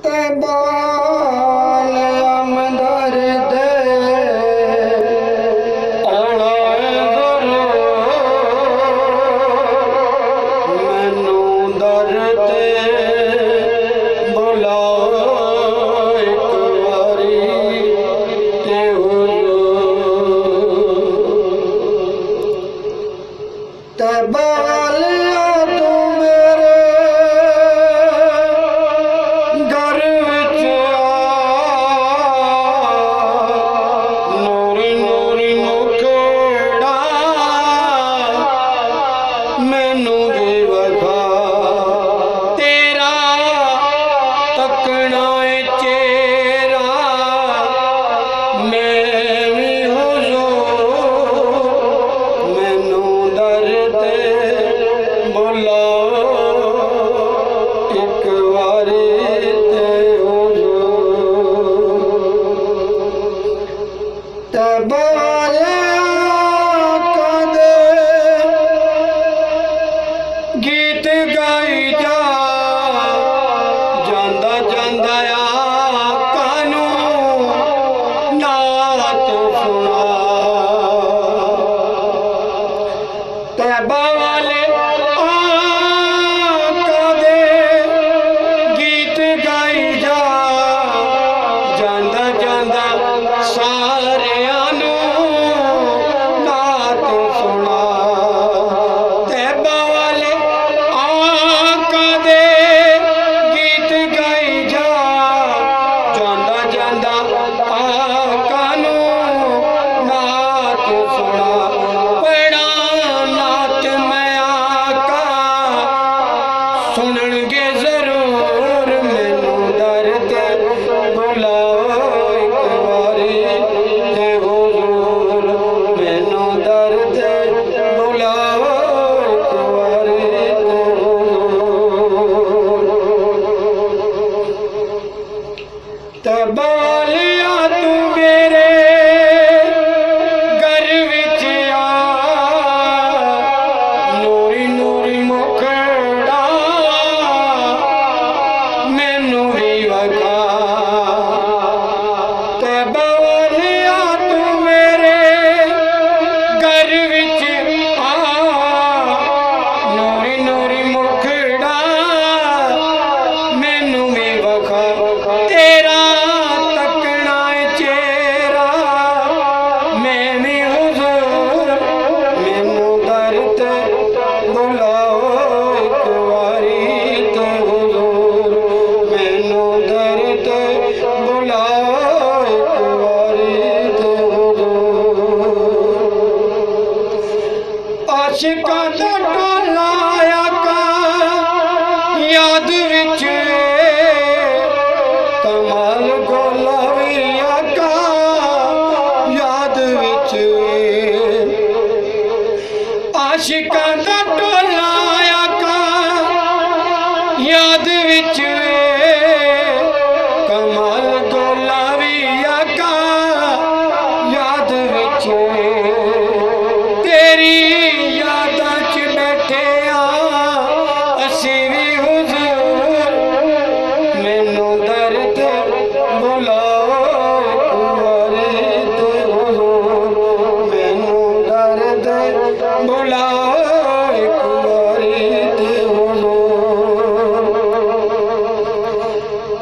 ते बाल अमदर दे आना मैनू दर ते बुला एक बारी ते बालिया तू मेरे घर विच नूरी नूरी मुखड़ा मैनू भी वखा तेरा तकना चेहरा मैं भी हुजूर मैनू दर ते बुला एक बारी ते ते बालिया कदे गीत गाई जा जांदा जांदा आका नू नात सुना ते बाले आका दे गीत गाई जा जांदा जांदा सारियां नू नात सुना ते बाले आका दे गीत गाई जा जांदा जांदा आका नू नात सुना बड़ा नात मैं आका सुनणगे जरूर मैनू दर ते बुलाओ एक बारी ते हुजूर मैनू दर ते बुलाओ एक बारी ते हुजूर ते बालिया तू मेरे घर विच आ नूरी नूरी मुखड़ा मैनू भी वखा ते बालिया तू मेरे घर विच आ नूरी नूरी मुखड़ा मैनू भी वखा तेरा तकना चेहरा मैं भी हुजूर मैनू दर ते बुलाओ एक बारी ते हुजूर मैनू दर ते बुलाओ एक बारी ते हुजूर आशिकां दा टोला आका याद विच कमाल गोला भी आका याद विच आशिकां दा टोला आका याद विच कमाल गोला भी आका याद विच तेरी यादां च बैठे आ असी भी हुजूर मैनू दर ते बुलाओ एक बारी ते हुजूर मैनू दर ते बुलाओ एक बारी ते हुजूर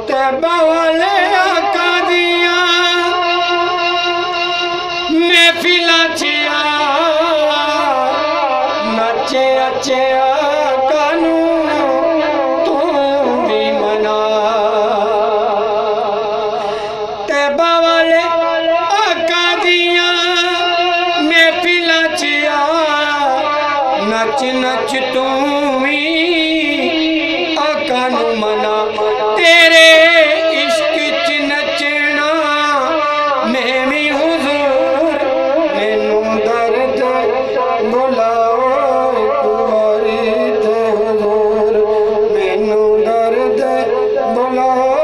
ते बाले आका दियां महफिलां च आ नचे अच्छे आका नू तू भी मना ते बाले आका दियां महफिलां च आ नच नच तू भी आका नू मना तेरे इश्क च नचना मैं भी हुजूर मैनू दर ते बुलाओ एक बारी ते हुजूर मैनू दर ते बुलाओ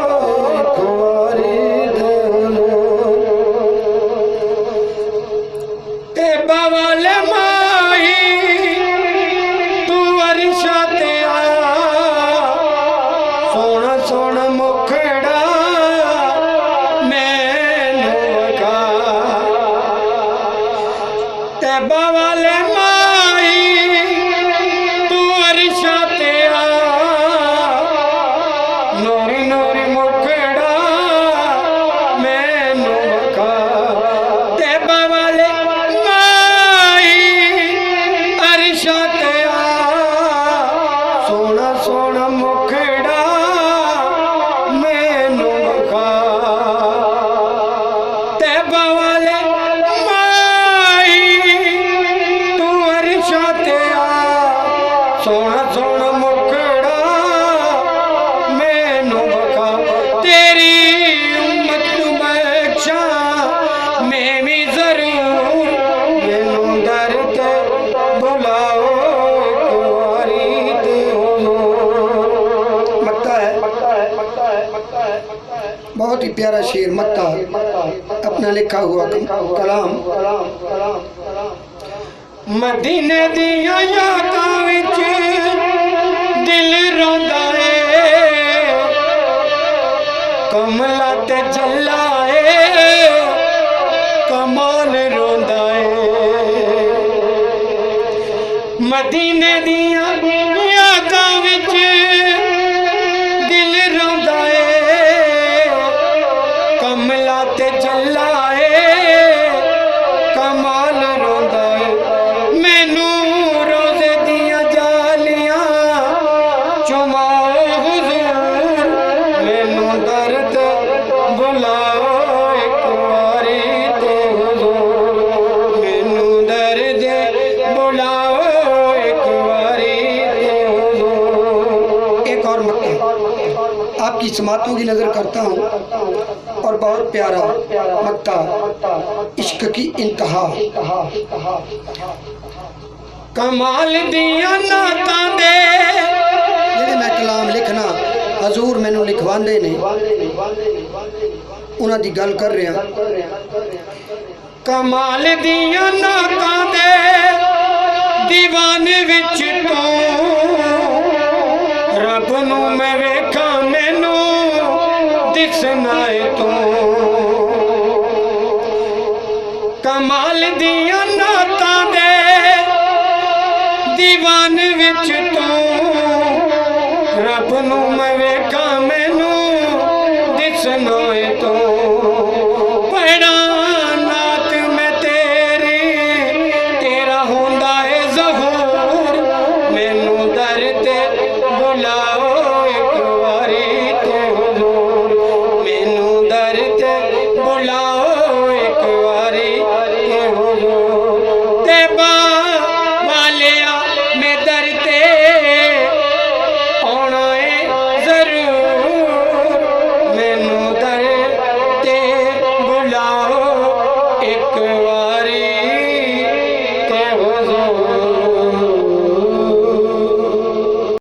एक बारी ते हुजूर ते बाले माही तू अरशा ते आ सोना सोना मुख टैबा वाले माही तू अरशा ते आ नूरी नूरी मुखड़ा मैनू वखा टैबा वाले माही अरशा ते आ सोना सोना मुखड़ा मैनू वखा टैबा वाले सोना सोना मुखड़ा मैनू वखा तेरी उम्मत नू बख्शा मैं भी जरूर मैनू दर ते बुलाओ कुंवारी ते हुजूर। मक्का है, बहुत ही प्यारा शेर मक्का अपना लिखा हुआ कलाम। मदीने दियां यादां विच दिल रोंदा है कमला ते जल्ला है कमाल रोंदा है मदीने दियां यादां विच दिल रोंदा है कमला ते जल्ला है कमाल रोंदा है मैनू रोज़े दियां जालियां चुमाओ हुजूर मैनू दर्द बुलाओ एक बारी ते हुजूर मैनू दर्द बुलाओ एक बारी ते हुजूर। एक और मक्का आपकी समातों की नजर करता हूँ और बहुत प्यारा मक्का इश्क की इंतहा। कमाल दिया नातां दे जेड़े मैं कलाम लिखना हजूर मैनू लिखवांदे ने उन्हां दी गल कर रहा। कमाल दिया नातां दे दीवान विच तू रब नू मैं वेखा मैनू दिसना है तू कमाल दिया नातां दे दीवान विच तू रब नू मैं वेखा